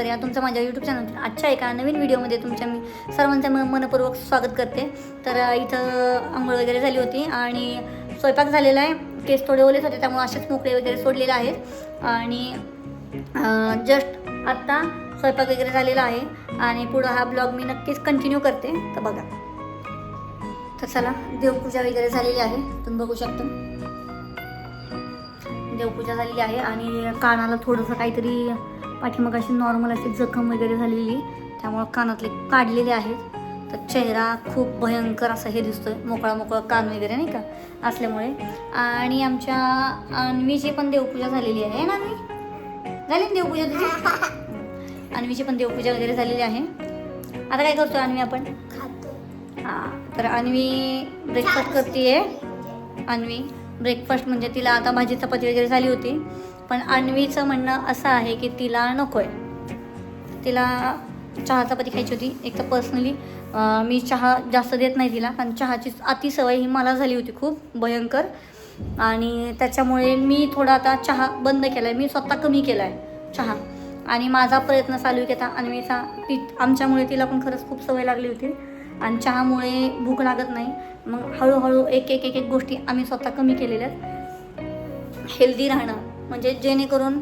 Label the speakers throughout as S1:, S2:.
S1: नमस्कार या तुमचं माझ्या यूट्यूब चॅनल आजच्या एका नवीन व्हिडिओमध्ये तुमच्या मी सर्वांचं मनपूर्वक स्वागत करते. तर इथं आंघोळ वगैरे झाली होती आणि स्वयंपाक झालेला आहे. केस थोडे ओलेच होते त्यामुळे असेच मोकळे वगैरे सोडलेले आहेत आणि जस्ट आत्ता स्वयंपाक वगैरे झालेला आहे आणि पुढं हा ब्लॉग मी नक्कीच कंटिन्यू करते. तर बघा, तर चला, देवपूजा वगैरे झालेली आहे, तुम्ही बघू शकता. देवपूजा झालेली आहे आणि कानाला थोडंसं काहीतरी पाठीमागाशी नॉर्मल अशी जखम वगैरे झालेली, त्यामुळं कानातले काढलेले आहेत. तर चेहरा खूप भयंकर असा हे दिसतोय, मोकळा मोकळा कान वगैरे नाही का असल्यामुळे. आणि आमच्या अन्वीची पण देवपूजा झालेली आहे ना. अन्वी झाली ना देवपूजा तुझी? अन्वीची पण देवपूजा वगैरे झालेली आहे. आता काय करतो अन्वी? आपण हां, तर अन्वी ब्रेकफास्ट करते. अन्वी ब्रेकफास्ट म्हणजे तिला आता भाजी चपाती वगैरे झाली होती, पण अन्वीचं म्हणणं असं आहे की तिला नको आहे, तिला चहा चपाती खायची होती. एक तर पर्सनली मी चहा जास्त देत नाही तिला, कारण चहाची अति सवय ही मला झाली होती खूप भयंकर, आणि त्याच्यामुळे मी थोडा आता चहा बंद केला आहे. मी स्वतः कमी केला आहे चहा आणि माझा प्रयत्न चालू आहे की आता अन्वीचा आमच्यामुळे तिला पण खरंच खूप सवय लागली होती आणि चहामुळे भूक लागत नाही. मग हळूहळू एक एक एक एक गोष्टी आम्ही स्वतः कमी केलेल्या आहेत. हेल्दी राहणं म्हणजे जेणेकरून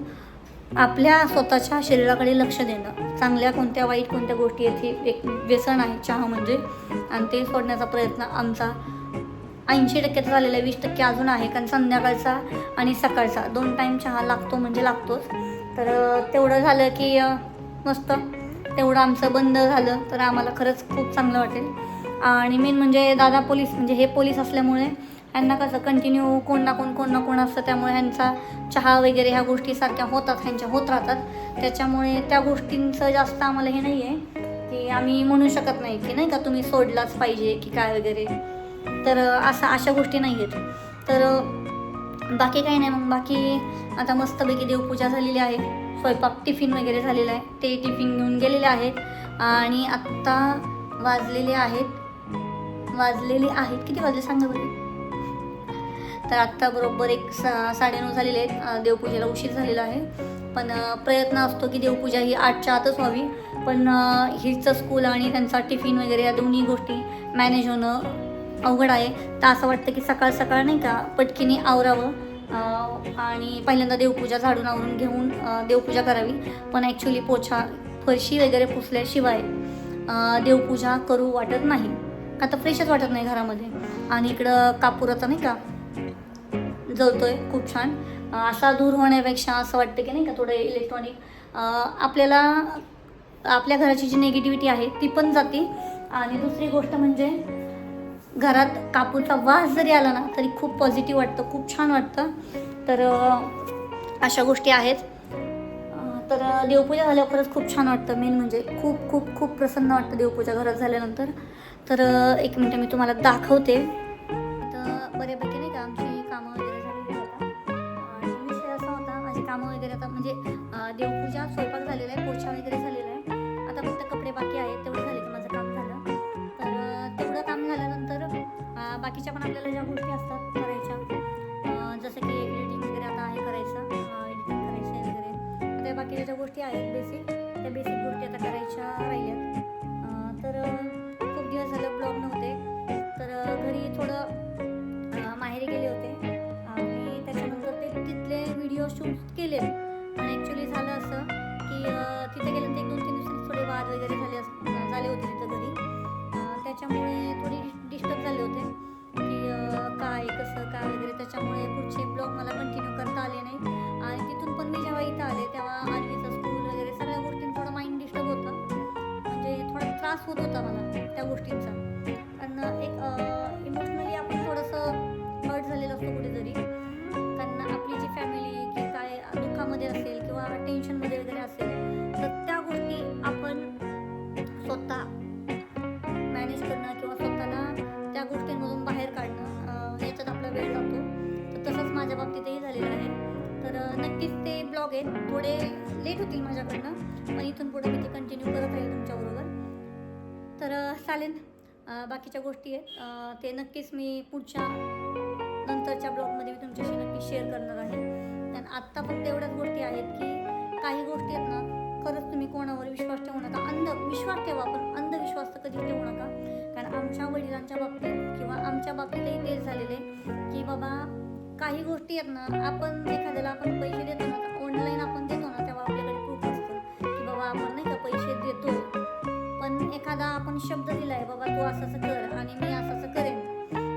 S1: आपल्या स्वतःच्या शरीराकडे लक्ष देणं, चांगल्या कोणत्या वाईट कोणत्या गोष्टी येथे एक व्यसन आहे चहा म्हणजे, आणि ते सोडण्याचा प्रयत्न आमचा 80% झालेला आहे. 20% अजून आहे, कारण संध्याकाळचा आणि सकाळचा 2 टाईम चहा लागतो म्हणजे लागतोच. तर तेवढं झालं की मस्त, तेवढं आमचं बंद झालं तर आम्हाला खरंच खूप चांगलं वाटेल. आणि मेन म्हणजे दादा पोलीस, म्हणजे हे पोलीस असल्यामुळे ह्यांना कसं कंटिन्यू कोण ना कोण असतं, त्यामुळे ह्यांचा चहा वगैरे ह्या गोष्टी सारख्या ह्यांच्या होत राहतात. त्याच्यामुळे त्या गोष्टींचं जास्त आम्हाला हे नाही आहे की आम्ही म्हणू शकत नाही की नाही का तुम्ही सोडलाच पाहिजे की काय वगैरे. तर अशा गोष्टी नाही आहेत. तर बाकी काही नाही. मग बाकी आता मस्तपैकी देवपूजा झालेली आहे, स्वयंपाक टिफिन वगैरे झालेला आहे, ते टिफिन घेऊन गेलेले आहेत. आणि आत्ता वाजलेले आहेत किती वाजले सांगा बरं? तर आत्ता बरोबर 9:30 झालेले आहेत. देवपूजेला उशीर झालेला आहे, पण प्रयत्न असतो की देवपूजा ही 8च्या आतच व्हावी. पण हिचं स्कूल आणि त्यांचा टिफिन वगैरे या दोन्ही गोष्टी मॅनेज होणं अवघड आहे. तर असं वाटतं की सकाळ सकाळ नाही का पटकीने आवरावं आणि पहिल्यांदा देवपूजा झाडून आवरून घेऊन देवपूजा करावी. पण ॲक्च्युली पोछा फरशी वगैरे पुसल्याशिवाय देवपूजा करू वाटत नाही, का तर फ्रेशच वाटत नाही घरामध्ये. आणि इकडं कापूराचा नाही का जळतोय खूप छान. असा दूर होण्यापेक्षा असं वाटतं की नाही का थोडं इलेक्ट्रॉनिक आपल्याला आपल्या घराची जी निगेटिव्हिटी आहे ती पण जाते. आणि दुसरी गोष्ट म्हणजे घरात कापूरचा वास जरी आला ना तरी खूप पॉझिटिव्ह वाटतं, खूप छान वाटतं. तर अशा गोष्टी आहेत. तर देवपूजा झाल्यावर खरंच खूप छान वाटतं. मेन म्हणजे खूप खूप खूप प्रसन्न वाटतं देवपूजा घरात झाल्यानंतर. तर 1 मिनटं मी तुम्हाला दाखवते. तर बऱ्यापैकी नाही का आमची कामं वगैरे झालेली होता आणि विषय असा होता, माझी कामं वगैरे आता म्हणजे देवपूजा स्वयंपाक झालेला आहे, पोछा वगैरे झालेला आहे, आता फक्त कपडे बाकी आहेत. तेवढं झाले की माझं काम झालं. तर तेवढं काम झाल्यानंतर बाकीच्या पण आपल्याला ज्या गोष्टी असतात करायच्या, जसं की एडिटिंग वगैरे आता आहे करायचं, एडिटिंग करायचं आहे वगैरे, त्या बाकीच्या ज्या गोष्टी आहेत बेसिक, त्या बेसिक गोष्टी आता करायच्या राहिल्यात. तर खूप दिवस झालं ब्लॉग नव्हते, तर घरी थोडं माहेरी गेले होते आणि त्याच्यानंतर ते तिथले व्हिडिओ शूट केले. आणि ॲक्च्युली झालं असं की तिथे गेल्यानंतर 1-2-3 दिवसांनी थोडे वाद वगैरे झाले होते तिथं घरी. त्याच्यामुळे थोडी डिस्टर्ब झाले होते की काय कसं काय वगैरे. त्याच्यामुळे पुढचे ब्लॉग मला कंटिन्यू करता आले नाही. आणि तिथून पण मी जेव्हा इथं आले तेव्हा अन्वीचं स्कूल वगैरे सगळ्या गोष्टींचं थोडं माइंड डिस्टर्ब होतं, म्हणजे थोडा त्रास होत होता मला त्या गोष्टींचा. कारण एक इमोशनली आपण थोडंसं हर्ट झालेलं असतो कुठेतरी, कारण आपली जी फॅमिली की काय दुःखामध्ये असेल किंवा टेन्शनमध्ये वगैरे असेल, तर त्या गोष्टी आपण स्वतः मॅनेज करणं किंवा स्वतःला त्या गोष्टींमधून बाहेर काढणं याच्यात आपला वेळ जातो. तर तसंच माझ्या बाबतीतही झालेलं आहे. तर नक्कीच ते ब्लॉग आहेत, थोडे लेट होतील माझ्याकडनं, पण इथून पुढे मी ते कंटिन्यू करत राहील तुमच्याबरोबर. तर चालेल. बाकीच्या गोष्टी आहेत ते नक्कीच मी पुढच्या नंतरच्या ब्लॉगमध्ये मी तुमच्याशी नक्की शेअर करणार आहे. कारण आत्ता फक्त एवढ्याच गोष्टी आहेत की काही गोष्टी आहेत ना खरंच तुम्ही कोणावर विश्वास ठेवू नका. विश्वास ठेवा, पण अंधविश्वास तर कधीच ठेवू नका. कारण आमच्या वडिलांच्या बाबतीत किंवा आमच्या बाबतीतही तेच झालेले की बाबा काही गोष्टी आहेत ना, आपण एखाद्याला आपण पैसे देतो ना, ऑनलाईन आपण देतो ना, तेव्हा आपल्याकडे प्रूफ असतं की बाबा आपण नाही का पैसे देतो. पण एखादा आपण शब्द दिलाय बाबा तू असं कर आणि मी असं करेन,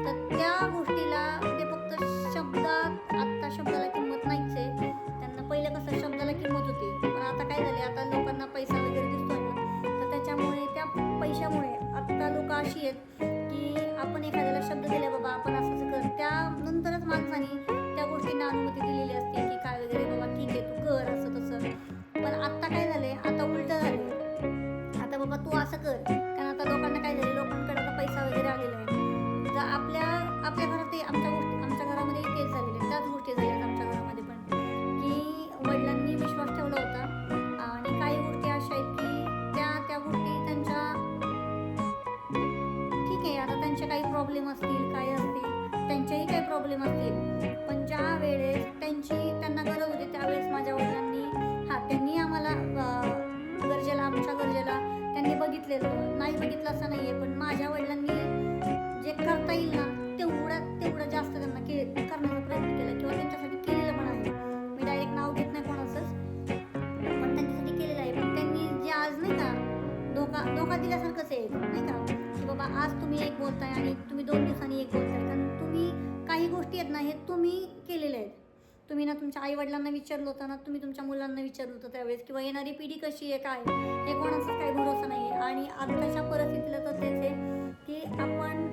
S1: तर त्या गोष्टीला ते फक्त शब्दात, आत्ता शब्दाला किंमत नाहीच आहे. त्यांना पहिलं कसं शब्दाला किंमत होती, पण आता काय झाले, आता लोकांना पैसा वगैरे दिसतोय ना, तर त्याच्यामुळे त्या पैशामुळे आत्ता लोक अशी आहेत की आपण एखाद्याला शब्द दिला बाबा आपण असं कर, त्यानंतरच माणसाने त्या गोष्टींना अनुमती दिलेली असते की काय वगैरे बाबा ठीक आहे तू कर असं तसं. पण आत्ता काय झाले, आता उलटं झाले. आता बाबा तू असं कर, कारण आता लोकांना काय झाले, लोकांकडे आता पैसा वगैरे आलेला आहे. तर आपल्या घरातही आमच्या घरामध्येही तेच झालेले, त्याच गोष्टी झाल्या आमच्या घरामध्ये पण, की वडिलांनी विश्वास ठेवला होता आणि काही गोष्टी अशा आहेत की त्या गोष्टी त्यांच्या ठीक आहे, आता त्यांचे काही प्रॉब्लेम असतील, काय असतील, त्यांचेही काही प्रॉब्लेम असतील, पण ज्या वेळेस त्यांना गरज होती त्यावेळेस माझ्या वडिलांनी त्यांनी आम्हाला आमच्या गरजेला त्यांनी बघितलेलं नाही, बघितलं असं नाही आहे, पण माझ्या वडिलांनी जे करता येईल ना तेवढं जास्त त्यांना करण्याचा प्रयत्न केला किंवा त्यांच्यासाठी केलेलं पण आहे. मी डायरेक्ट नाव घेत नाही कोणाचंच, पण त्यांच्यासाठी केलेलं आहे. पण त्यांनी जे आज नाही का धोका दिल्यासारखंच आहे नाही का, की बाबा आज तुम्ही एक बोलताय आणि तुम्ही 2 दिवसांनी एक बोलताय, कारण तुम्ही काही गोष्टी आहेत ना हे तुम्ही केलेल्या आहेत. तुम्ही ना तुमच्या आईवडिलांना विचारलं होतं ना, तुम्ही तुमच्या मुलांना विचारलं होतं त्यावेळेस, किंवा येणारी पिढी कशी आहे काय हे कोणाचाच काही भरोसा नाही आहे. आणि आत्ताच्या परिस्थितीला तर तेच आहे की आपण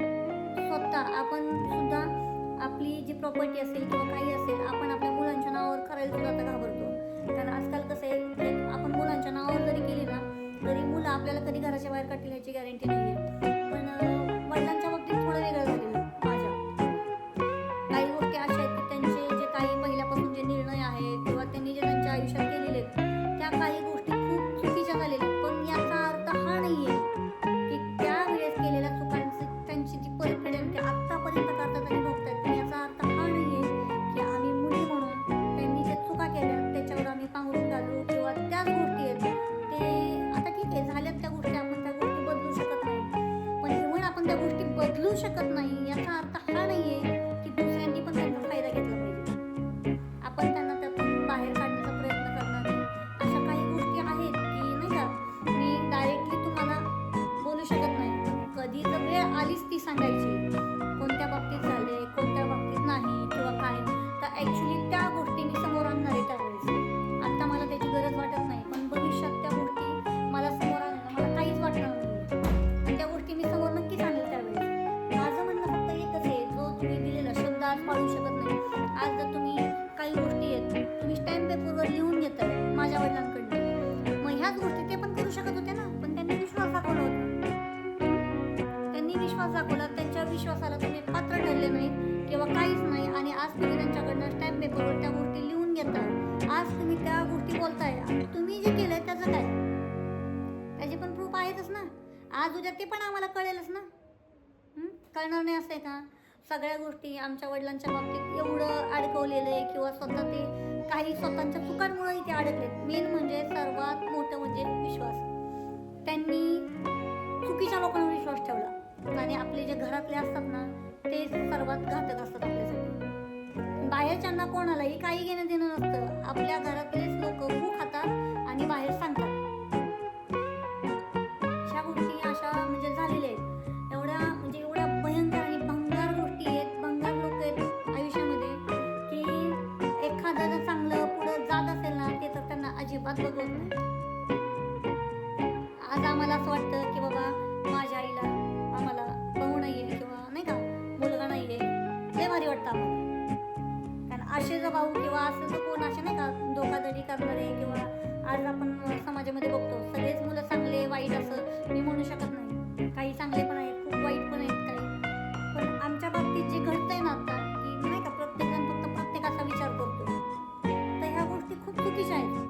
S1: सुद्धा आपली जी प्रॉपर्टी असेल किंवा काही असेल आपण आपल्या मुलांच्या नावावर करायला सुद्धा आता घाबरतो. कारण आजकाल कसं आहे, आपण मुलांच्या नावावर जरी केली ना तरी मुलं आपल्याला कधी घराच्या बाहेर काढतील ह्याची गॅरंटी नाही आहे. पण वडिलांच्या बाबतीत थोडं वेगळं झालेलं माझ्या. काही गोष्टी अशा आहेत की त्यांचे जे काही पहिल्यापासून जे निर्णय आहेत किंवा त्यांनी जे त्यांच्या आयुष्यात केलेले आहेत त्या काही गोष्टी खूप चुकीच्या झालेल्या आहेत. पण याचा अर्थ हा नाही आहे की त्यावेळेस केलेल्या चुकांची त्यांची जी परतफेड ते आत्तापर्यंत करतात आणि भोगतात. पण याचा अर्थ हा नाही आहे की आम्ही मुली म्हणून त्यांनी जे चुका केल्या त्याच्यावर आम्ही पांघरून घालू किंवा त्याच गोष्टी आहेत ते आता ठीक आहे झाल्यात त्या गोष्टी, आपण त्या गोष्टी बदलू शकत नाही. पण इव्हन आपण त्या गोष्टी बदलू शकत नाही याचा अर्थ हा नाही आहे की दुसऱ्यांनी पण त्यांचा फायदा घेतला पाहिजे. आपण त्यांना त्यातून बाहेर काढण्याचा प्रयत्न करणार नाही. अशा काही गोष्टी आहेत की नाही का, मी डायरेक्टली तुम्हाला बोलू शकत नाही. कधी जर वेळ आलीच ती सांगायची कोणत्या बाबतीत झाले, कोणत्या बाबतीत नाही किंवा काय, तर ॲक्च्युली त्या गोष्टी मी समोर आणणार आहे त्यावेळेस. आत्ता मला त्याची गरज वाटत नाही, पण भविष्यात त्या गोष्टी मला समोर आणायला मला काहीच वाटणार नाही आणि त्या गोष्टी मी समोर नक्कीच आणेल त्यावेळेस. माझं म्हणणं फक्त एकच आहे, जो तुम्ही दिलेला शब्द आज पाळू शकत नाही. आज जर तुम्ही काही गोष्टी आहेत तुम्ही स्टॅम्प पेपरवर लिहून घेताय माझ्या वडिलांकडनं, मग ह्याच गोष्टी ते पण करू शकत होते ना, पण त्यांनी विश्वास दाखवला होता. त्यांनी विश्वास दाखवला, त्यांच्या विश्वासाला तुम्ही पात्र ठरले नाही किंवा काहीच नाही आणि आज तुम्ही त्यांच्याकडनं स्टॅम्प पेपरवर त्या गोष्टी लिहून घेताय. आज तुम्ही त्या गोष्टी बोलताय, तुम्ही जे केलंय त्याचं काय, त्याचे पण प्रूफ आहेतच ना. आज उद्या ते पण आम्हाला कळेलच ना. कळणार नाही असं आहे का? सगळ्या गोष्टी आमच्या वडिलांच्या बाबतीत एवढं अडकवलेलं आहे किंवा स्वतः ते काही स्वतःच्या चुकांमुळेही ते अडकलेत. मेन म्हणजे सर्वात मोठं म्हणजे विश्वास. त्यांनी चुकीच्या लोकांवर विश्वास ठेवला आणि आपले जे घरातले असतात ना ते सर्वात घातक असतात आपल्यासाठी. बाहेरच्यांना कोणालाही काही घेणं देणं नसतं. आपल्या घरातलेच लोक भूक खातात आणि बाहेर सांगतात. ह्या गोष्टी अशा म्हणजे झालेल्या आहेत. एवढ्या भयंकर आणि भंगार गोष्टी आहेत, भंगार लोक आहेत आयुष्यामध्ये की एखादा जर चांगलं पुढं जात असेल ना ते तर त्यांना अजिबात बघवत नाही. आज आम्हाला असं वाटतं की बाबा माझ्या आईला आम्हाला भाऊ नाही आहे किंवा नाही का मुलगा नाही आहे, लय भारी वाटतं आम्हाला. कारण असे जर भाऊ किंवा असं जर कोण असे नाही का धोकाधडी करणारे किंवा आज आपण समाजामध्ये बघतो सगळेच मुलं चांगले वाईट असं मी म्हणू शकत नाही. काही चांगले पण आहेत, खूप वाईट पण आहेत काही. पण आमच्या बाबतीत जे घडतंय ना आता की नाही का प्रत्येकजण फक्त प्रत्येकाचा विचार करतो, तर ह्या गोष्टी खूप चुकीच्या आहेत.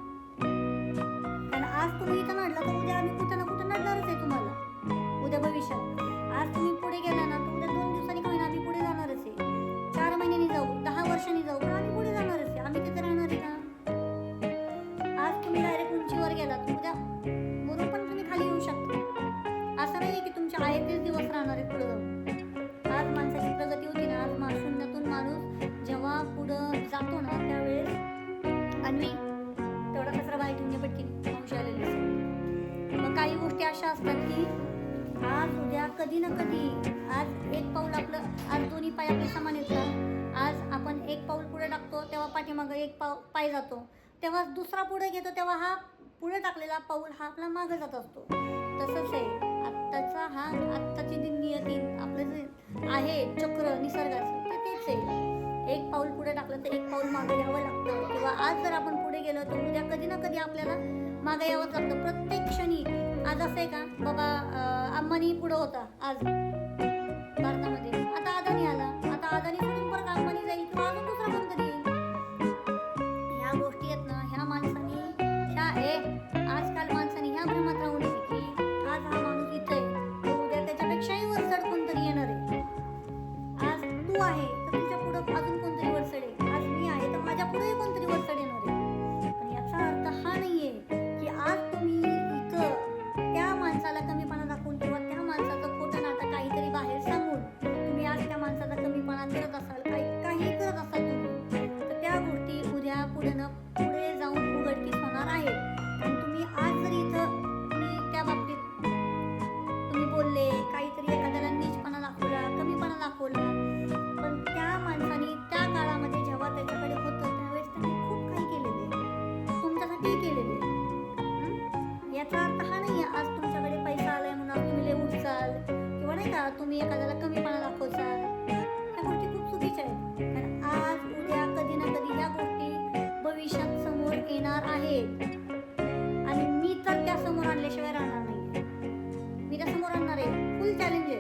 S1: कारण आज तुम्ही इथं नडला तर उद्या आम्ही कुठं ना कुठं नडणारच आहे तुम्हाला उद्या भविष्यात. आज तुम्ही पुढे गेला ना तर उद्या 2 दिवसांनी काही ना आम्ही पुढे जाणारच आहे. 4 महिन्यांनी जाऊ, 10 वर्षांनी जाऊ, पण आम्ही पुढे जाणारच आहे. आम्ही तिथे राहणार आहे का? आज तुम्ही डायरेक्ट उंचीवर गेलात आहे तेच दिवस राहणार आहेत पुढे जाऊन. आज माणसाची प्रगती होती ना, आज शून्यातून माणूस जेव्हा पुढं जातो ना त्यावेळेस अन्वी तेवढा कचरा बाहेर ठेवून घे पटकीने, मावशी आलेली असते. मग काही गोष्टी अशा असतात की आज उद्या कधी ना कधी, आज एक पाऊल आपलं, आज दोन्ही पाय आपले समान येतात. आज आपण एक पाऊल पुढे टाकतो तेव्हा पाठीमागं एक पाय जातो, तेव्हा दुसरा पुढे घेतो तेव्हा हा पुढे टाकलेला पाऊल हा आपला मागं जात असतो. तसंच आहे आत्ताची नियती, आपलं जे आहे चक्र निसर्गाचं ते तेच आहे. एक पाऊल पुढे टाकलं तर एक पाऊल मागे घ्यावं लागतं, किंवा आज जर आपण पुढे गेलो तर उद्या कधी ना कधी आपल्याला मागे यावंच लागतं प्रत्येक क्षणी. आज असं आहे का बाबा, अंबानी पुढं होता आज भारतामध्ये, आता अदानी आला, आता अदानी सोडून परत अंबानी जाईल किंवा अजून दुसरा कोणतरी येईल. ह्या गोष्टी आहेत ना, ह्या माणसांनी आजकाल माणसांनी ह्या भ्रमात राहू नये की आज हा माणूस इथं आहे तर उद्या त्याच्यापेक्षाही वरचढ कोणतरी येणार आहे. आज तू आहे तर तुझ्या पुढं अजून कोणतरी वरचढ आहे, आज मी आहे तर माझ्या पुढेही कोणतरी वरचढ येणार आहे. पण याचा अर्थ हा नाहीये की आज तुम्ही इथं त्या माणसाला कमीपणा दाखवून किंवा त्या माणसाचं खोटं नाटक काहीतरी बाहेर सांगून तुम्ही आज त्या माणसाचा कमीपणा करत असाल, काही करत असाल तुम्ही, तर त्या गोष्टी उद्या पुढे जाऊन उघडकीस होणार आहेत. आणि तुम्ही आज जरी इथं तुम्ही त्या बाबतीत तुम्ही बोलले, काहीतरी एखाद्याला नीचपणा दाखवला, कमीपणा दाखवला, पण त्या माणसाने त्या काळामध्ये जेव्हा त्याच्याकडे होतं त्यावेळेस त्यांनी खूप काही केलेले आहे, तुमच्यासाठी केलेले आहे. याचा अर्थ हा नाही आज तुमच्याकडे पैसा आलाय म्हणून तुम्ही लय उठचाल किंवा नाही का तुम्ही एखाद्याला कमीपणा दाखवचाल. ह्या गोष्टी खूप चुकीच्या आहेत. कारण आज उद्या कधी ना कधी ह्या गोष्टी भविष्यात समोर येणार आहेत आणि मी तर त्या समोर आणल्याशिवाय राहणार नाही. मी त्या समोर आणणार आहे, फुल चॅलेंज आहे.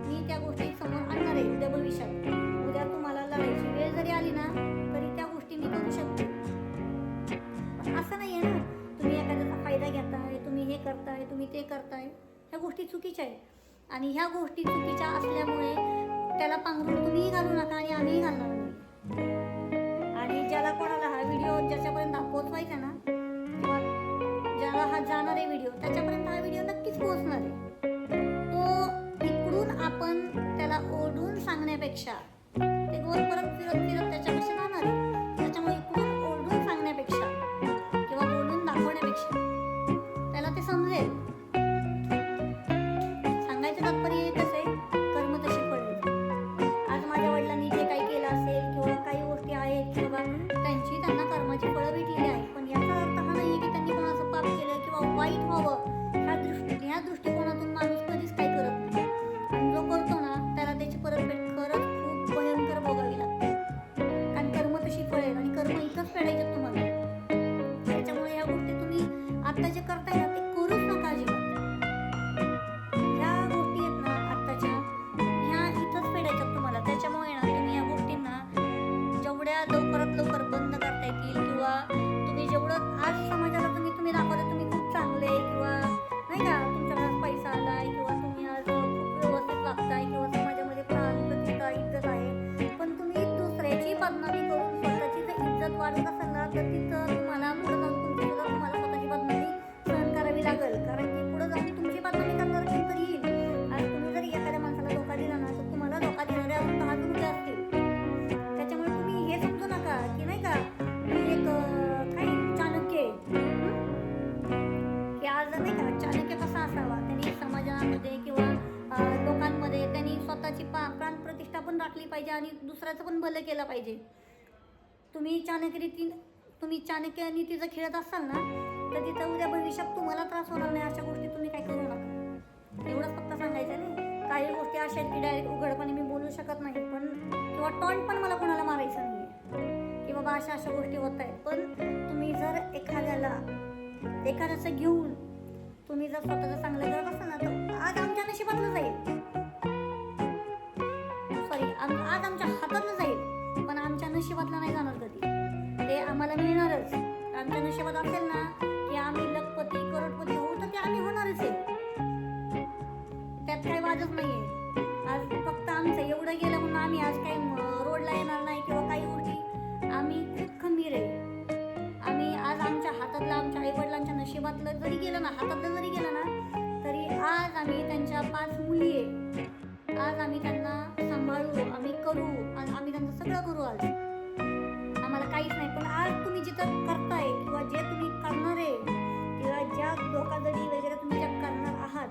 S1: मी त्या गोष्टी समोर आणणार आहे उद्या भविष्यात. उद्या तुम्हाला लढायची वेळ जरी आली ना तरी त्या गोष्टी मी करू शकते. असं नाही आहे ना तुम्ही एखाद्याचा फायदा घेताय, तुम्ही हे करताय, तुम्ही ते करताय, ह्या गोष्टी चुकीच्या आहेत. आणि ह्या गोष्टी चुकीच्या असल्यामुळे त्याला पांघरून तुम्हीही घालू नका आणि आम्हीही घालणार नाही. आणि ज्याला कोणाला हा व्हिडिओ ज्याच्यापर्यंत पोहोचवायचा ना किंवा ज्याला हा जाणार आहे व्हिडिओ त्याच्यापर्यंत हा व्हिडिओ नक्कीच पोहोचणार आहे. तो इकडून आपण त्याला ओरडून सांगण्यापेक्षा ते गोल परत फिरत त्याच्यापेक्षा जाणार आहे. त्याच्यामुळे इकडून ओरडून सांगण्यापेक्षा किंवा बोलून दाखवण्यापेक्षा त्याला ते समजेल. सांगायचं तात्पर्य कसं आहे, कर्म तशी फळे. आज माझ्या वडिलांनी जे काही केलं असेल किंवा काही गोष्टी आहेत की बाबा त्यांना कर्माची फळं भेटलेली आहेत, पण याचा अर्थ हा नाही की त्यांनी कोणाचं पाप केलं किंवा वाईट व्हावं. ह्या दृष्टिकोनातून माणूस कधीच काही करत नाही. आणि जो करतो ना त्याला त्याची परतफेड खरंच खूप भयंकर भोगावी लागते. कारण कर्म तशी फळे आणि कर्म इथंच फेडायचे तुम्हाला. त्याच्यामुळे ह्या गोष्टी तुम्ही आता जे करताय ना ते करूच नका अजिबात. ह्या गोष्टी आहेत ना आत्ताच्या, ह्या इथंच फेडायच्यात तुम्हाला. त्याच्यामुळे ना तुम्ही या गोष्टींना जेवढ्या लवकरात लवकर बंद करता येतील किंवा तुम्ही जेवढं आज समाजाला तुम्ही दाखवलं तुम्ही खूप चांगले किंवा नाही का तुमच्याकडे पैसा आलाय किंवा तुम्ही आज खूप व्यवस्थित वागताय किंवा समाजामध्ये प्राण प्रतिष्ठा इज्जत आहे, पण तुम्ही दुसऱ्याची बदनामी करून स्वतःची जर इज्जत वाढत असाल ना तर तिथं तुम्हाला पुढे जाऊन तुम्हाला स्वतःची बदनामी सहन करावी लागेल. कारण की पुढे जाऊन तुमची बदनामी करणार कोणतरी येईल. आज तुम्ही जर एखाद्या माणसाला धोका दिला ना तर तुम्हाला धोका देणारे अजून 10 जण असतील. त्याच्यामुळे तुम्ही हे समजू नका की नाही का मी एक काही चाणक्य की आज नाही का चाणक्य कसा असावा, त्यांनी समाजामध्ये किंवा लोकांमध्ये त्यांनी स्वतःची प्राण प्रतिष्ठा पण राखली पाहिजे आणि दुसऱ्याचं पण भलं केलं पाहिजे. तुम्ही चाणक्य नीतीचं खेळत असाल ना तर तिथं उद्या भविष्यात तुम्हाला त्रास होणार नाही. अशा गोष्टी तुम्ही काय करू नका. एवढंच फक्त सांगायचं नाही. काही गोष्टी अशा आहेत की डायरेक्ट उघडपणे मी बोलू शकत नाही, पण किंवा टॉन्ट पण मला कोणाला मारायचं नाही आहे की बाबा अशा गोष्टी होत आहेत. पण तुम्ही जर एखाद्याचं घेऊन तुम्ही जर स्वतःचं चांगलं करत असाल ना तर आज आमच्या नशिबातलं जाईल, आज आमच्या हातातलं जाईल, पण आमच्या नशिबातलं नाही जाणार कधी. ते आम्हाला मिळणारच. आमच्या नशिबात असेल ना की आम्ही लखपती करोडपती होऊ तर ते आम्ही होणारच आहे. त्यात काही वादच नाहीये. आज फक्त आमचं एवढं गेलं म्हणून आम्ही आज काही रोडला येणार नाही किंवा काही गोष्टी आम्ही खूप खंबीर आहे. आम्ही आज आमच्या हातातलं आमच्या आईवडिलांच्या नशिबातलं जरी गेलं ना, हातातलं जरी गेलं ना तरी आम्ही त्यांच्या 5 मुली आहे, आज आम्ही त्यांना सांभाळू, आम्ही करू, आम्ही त्यांचं सगळं करू. आज आम्हाला काहीच नाही, पण आज तुम्ही जिथं करताय किंवा जे तुम्ही करणार आहे किंवा ज्या धोकाधडी वगैरे तुम्ही ज्या करणार आहात,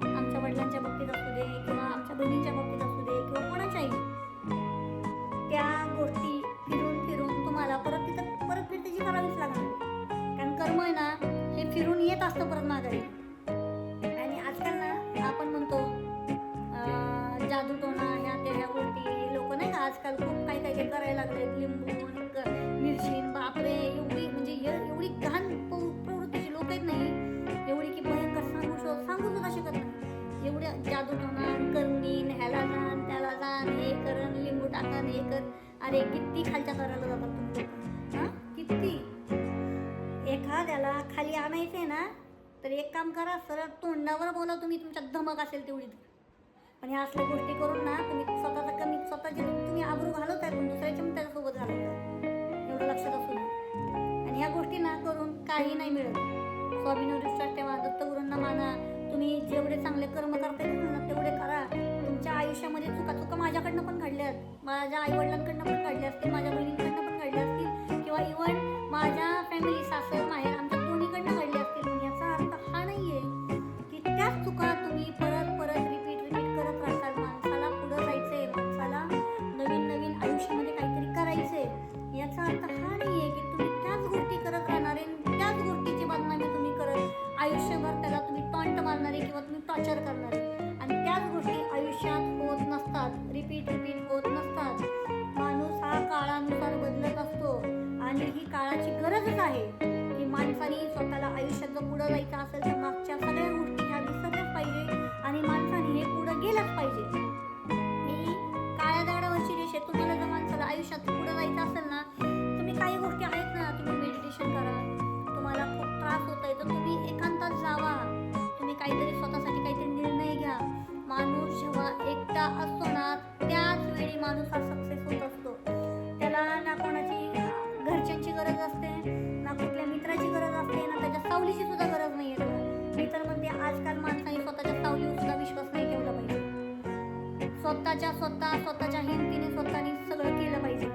S1: आमच्या वडिलांच्या बाबतीत असू दे किंवा आमच्या बहिणींच्या बाबतीत असू दे किंवा कोणाच्याही, त्या गोष्टी फिरून फिरून तुम्हाला परत त्याची करावीच लागणार. कारण कर्म आहे ना, हे फिरून येत असतं परत माघारी. आणि आजकाल ना आपण म्हणतो जादूटोणा ह्या गोष्टी, लोक नाही का आजकाल खूप काही करायला लागले. लिंबू मिरची, बापरे, एवढी म्हणजे एवढी घाण प्रवृत्तीची लोक आहेत नाही, एवढी की भयंकर सांगू सुद्धा शकत नाही. एवढ्या जादूटोणा करणी, ह्याला जाण त्याला जाण, हे करण, लिंबू टाकण, हे कर. अरे किती खालच्या करायला जातात तुम्ही लोक, हां किती. एखाद्याला खाली आणायचंय ना, तर एक काम करा, सरळ तोंडावर बोला तुम्ही, तुमच्यात धमक असेल तेवढी. पण ह्या असल्या गोष्टी करून ना तुम्ही स्वतःची तुम्ही आबरू घालवताय, पण दुसऱ्याच्या पण त्याच्यासोबत घालवताय, एवढं लक्षात असू नये. आणि ह्या गोष्टी ना करून काही नाही मिळत. स्वामींवर विश्वास ठेवा, दत्तगुरूंना माना. तुम्ही जेवढे चांगले कर्म करता येतील ना तेवढे करा. तुमच्या आयुष्यामध्ये चुका माझ्याकडनं पण घडल्यात, माझ्या आईवडिलांकडनं पण घडल्या असतील, माझ्या बहिणींकडनं पण घडल्या असतील, किंवा इव्हन माझ्या फॅमिली सासर माहेर आमच्या दोन्हीकडनं घडल्या असतील. पण याचा अर्थ हा नाहीये की त्याच चुका तुम्ही परत रिपीट करत राहताल. माणसाला पुढं जायचंय, माणसाला नवीन आयुष्यामध्ये काहीतरी करायचंय. याचा अर्थ हा नाहीये की तुम्ही त्याच गोष्टी करत राहणारे, त्याच गोष्टीची बदनामी तुम्ही करत आयुष्यभर त्याला तुम्ही टॉन्ट मारणारे किंवा तुम्ही टॉर्चर करणारे. आणि त्याच गोष्टी आयुष्यात होत नसतात, रिपीट होत नसतात. माणूस हा काळानुसार बदलत असतो आणि ही काळाची गरजच आहे की माणसाने स्वतःला आयुष्यात जर पुढं जायचं असेल तर मागच्या सगळ्या गोष्टी ह्या विसरल्याच पाहिजे आणि माणसाने हे पुढं गेलंच पाहिजे. ही काळ्या दगडावरची रेष आहे. तुम्हाला जर माणसाला आयुष्यात पुढं जायचं असेल ना, तुम्ही काही गोष्टी आहेत ना, तुम्ही मेडिटेशन करा. तुम्हाला खूप त्रास होत आहे तर तुम्ही एकांतात जावा, तुम्ही काहीतरी स्वतःसाठी काहीतरी निर्णय घ्या. माणूस जेव्हा एकटा असतो ना, त्याच वेळी माणूस हा सक्सेस होत असतो. त्याला ना कोणाची घरच्यांची गरज असते, ना कुठल्या मित्राची गरज असते, ना त्याच्या सावलीची सुद्धा गरज नाही आहे. मी तर म्हणते आजकाल माणसाने स्वतःच्या सावलीवर सुद्धा विश्वास नाही ठेवला पाहिजे. स्वतःच्या हिमतीने स्वतःने सगळं केलं पाहिजे.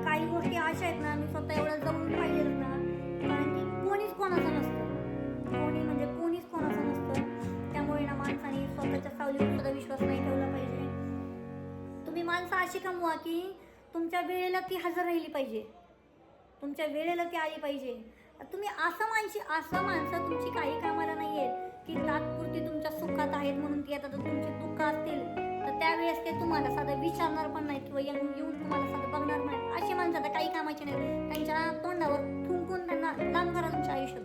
S1: काही गोष्टी अशा आहेत ना, मी स्वतः एवढं जवळून पाहिजेच ना, कारण की कोणीच कोणाचं नसतं. त्यामुळे ना माणसाने स्वतःच्या सावलीवर सुद्धा विश्वास नाही ठेवला पाहिजे. तुम्ही माणसं अशी कमवा की तुमच्या वेळेला ती हजर राहिली पाहिजे, तुमच्या वेळेला ती आली पाहिजे. तुम्ही असं माणसं तुमची काही कामाला नाही आहेत की तात्पुरती तुमच्या सुखात आहेत म्हणून ती आता तुमची दुःख असतील तर त्यावेळेस ते तुम्हाला साधं विचारणार पण नाही किंवा येऊन तुम्हाला साधं बघणार नाही. अशी माणसं आता काही कामाची नाही, त्यांच्या तोंडावर थुंकून त्यांना लांब करा तुमच्या आयुष्यात.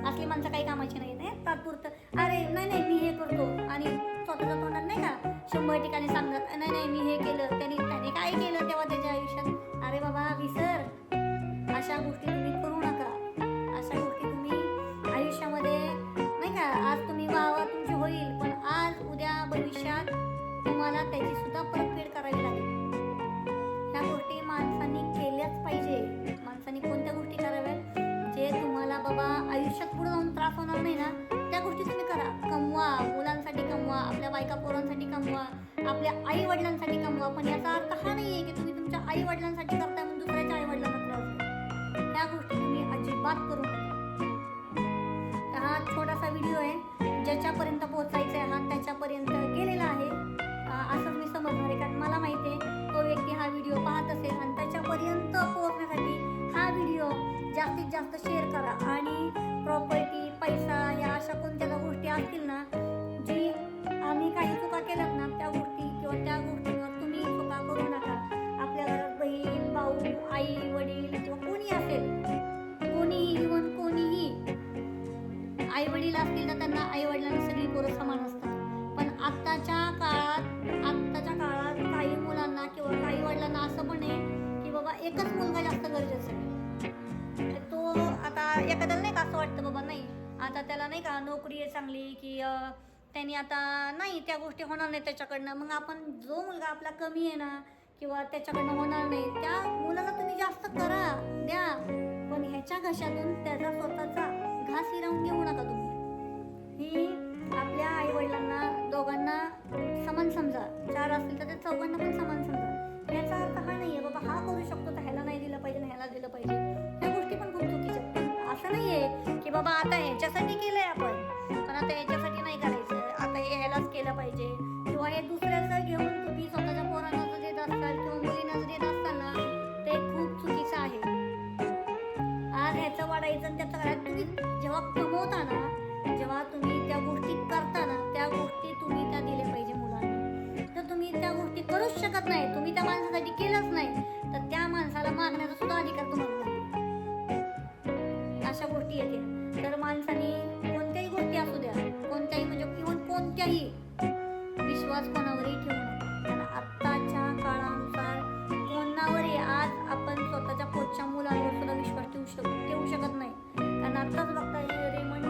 S1: असली माणसं काही कामाची नाही, तात्पुरतं अरे नाही मी हे करतो आणि स्वतःच्या तोंडात नाही का 100 ठिकाणी सांगतात नाही मी हे केलं, त्याने काय केलं तेव्हा त्याच्या आयुष्यात. अरे बाबा विसर, अशा गोष्टी तुम्ही करू नका. अशा गोष्टी तुम्ही आयुष्यामध्ये नाही का, आज तुम्ही वाहवा तुमची होईल, पण आज उद्या भविष्यात तुम्हाला त्याची सुद्धा परतफेड करावी लागेल. ह्या गोष्टी माणसांनी केल्याच पाहिजे. माणसांनी कोणत्या गोष्टी कराव्यात जे तुम्हाला बाबा आयुष्यात पुढे जाऊन त्रास होणार नाही ना, त्या गोष्टी तुम्ही करा. कमवा, मुलांसाठी कमवा, आपल्या बायका पोरांसाठी कमवा, आपल्या आई वडिलांसाठी कमवा. पण याचा अर्थ हा नाहीये की तुम्ही तुमच्या आई वडिलांसाठी करताय म्हणून दुसऱ्याच्या आई वडिलांना त्रास. त्या गोष्टी तुम्ही अजिबात करू नका. हा छोटासा व्हिडिओ आहे, ज्याच्यापर्यंत पोहोचायचा आहे हा त्याच्यापर्यंत गेलेला आहे असंच मी समजणार आहे. कारण मला माहिती आहे तो व्यक्ती हा व्हिडिओ पाहत असेल आणि त्याच्यापर्यंत पोहोचण्यासाठी हा व्हिडिओ जास्तीत जास्त शेअर करा. आणि प्रॉपर्टी, पैसा या अशा कोणत्या गोष्टी असतील ना, जी आम्ही काही चुका केल्यात ना, त्या गोष्टी किंवा त्या गोष्टींवर तुम्ही चुका करू नका. आपल्या घरात बहीण, भाऊ, आई, वडील किंवा कोणी असेल, कोणीही, इव्हन कोणीही आई वडील असतील तर त्यांना आई वडिलांनी सगळी पोरं समान असतात. पण आत्ताच्या काळात काही मुलांना किंवा काही वडिलांना असं पण आहे की बाबा एकच मुलगा जास्त गरजेचा आहे. तो आता एखाद्याला नाही का असं वाटतं बाबा नाही आता त्याला नाही का नोकरी आहे चांगली की त्यांनी आता नाही त्या गोष्टी होणार नाही त्याच्याकडनं, मग आपण जो मुलगा आपला कमी आहे ना किंवा त्याच्याकडनं होणार नाही त्या मुलाला तुम्ही जास्त करा द्या, पण ह्याच्या घशातून त्याचा स्वतःचा घास हिरावून घेऊ नका तुम्ही. ही आता याच्यासाठी नाही करायचं, आता हे ह्यालाच केलं पाहिजे, किंवा हे दुसऱ्याचं घेऊन तुम्ही स्वतःच्या पोरांना जर देत असाल किंवा मुलींना जर देत असाल ना, ते खूप चुकीचं आहे. आज ह्याचं वाढायचं आणि त्याचं वाढायचं. तुम्ही जेव्हा कमवता ना, जेव्हा तुम्ही त्या गोष्टी करता ना, त्या गोष्टी तुम्ही त्या दिल्या पाहिजे मुलांना. तर तुम्ही त्या गोष्टी करूच शकत नाही, तुम्ही त्या माणसासाठी केलंच नाही, तर त्या माणसाला मागण्याचा सुद्धा अधिकार तुम्हाला नाही. अशा गोष्टी येते. तर माणसाने कोणत्याही गोष्टी असू द्या, कोणत्याही म्हणजे इव्हन कोणत्याही, विश्वास कोणावरही ठेवू नका. कारण आत्ताच्या काळानुसार कोणावरही आज आपण स्वतःच्या पोटच्या मुलांवर सुद्धा विश्वास ठेवू शकत नाही. कारण आत्ताच बघता रेमंड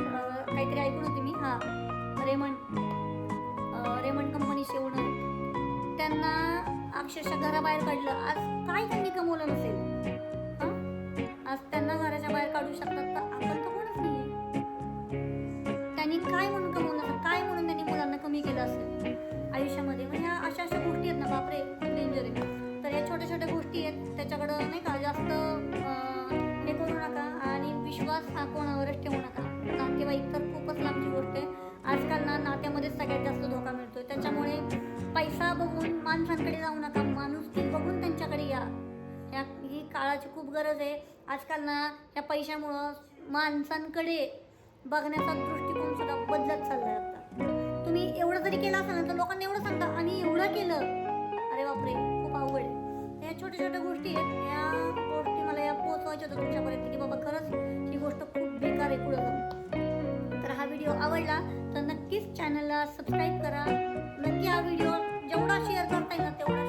S1: काहीतरी ऐकून होते मी, रेमंड कंपनीशी येऊन त्यांना अक्षरशः घराबाहेर काढलं. आज काय त्यांनी कमवलं नसेल, आज त्यांना घराच्या बाहेर काढू शकतात, तर आपण तर कोणच नाही. त्यांनी काय म्हणून कमवलं असेल, काय म्हणून त्यांनी मुलांना कमी केलं असेल आयुष्यामध्ये. म्हणजे ह्या अशा गोष्टी आहेत ना, बापरे खूप डेंजर आहे. तर या छोट्या छोट्या गोष्टी आहेत, त्याच्याकडं नाही का जास्त हे करू नका. आणि विश्वास हा कोणावरच ठेवू नका. नातेवाईक तर खूपच लांबची गोष्ट आहे. आजकाल ना नात्यामध्ये सगळ्यात जास्त धोका मिळतोय. त्याच्यामुळे पैसा बघून माणसांकडे जाऊ नका, माणुसकी बघून त्यांच्याकडे या. ही काळाची खूप गरज आहे. आजकाल ना ह्या पैशामुळं माणसांकडे बघण्याचा दृष्टिकोन सुद्धा बदलत चाललाय. आता तुम्ही एवढं जरी केलं असेल ना, तर लोकांना एवढं सांगता आणि एवढं केलं, अरे बापरे खूप अवघड आहे. या छोट्या छोट्या गोष्टी आहेत, या गोष्टी मला या पोहोचवायच्या होत्या तुमच्यापर्यंत, की बाबा खरंच ही गोष्ट खूप बेकार आहे पुढे जाऊन. तर हा व्हिडिओ आवडला तर नक्कीच चॅनलला सबस्क्राईब करा. नक्की हा व्हिडिओ जेवढा शेअर करता येईल ना तेवढा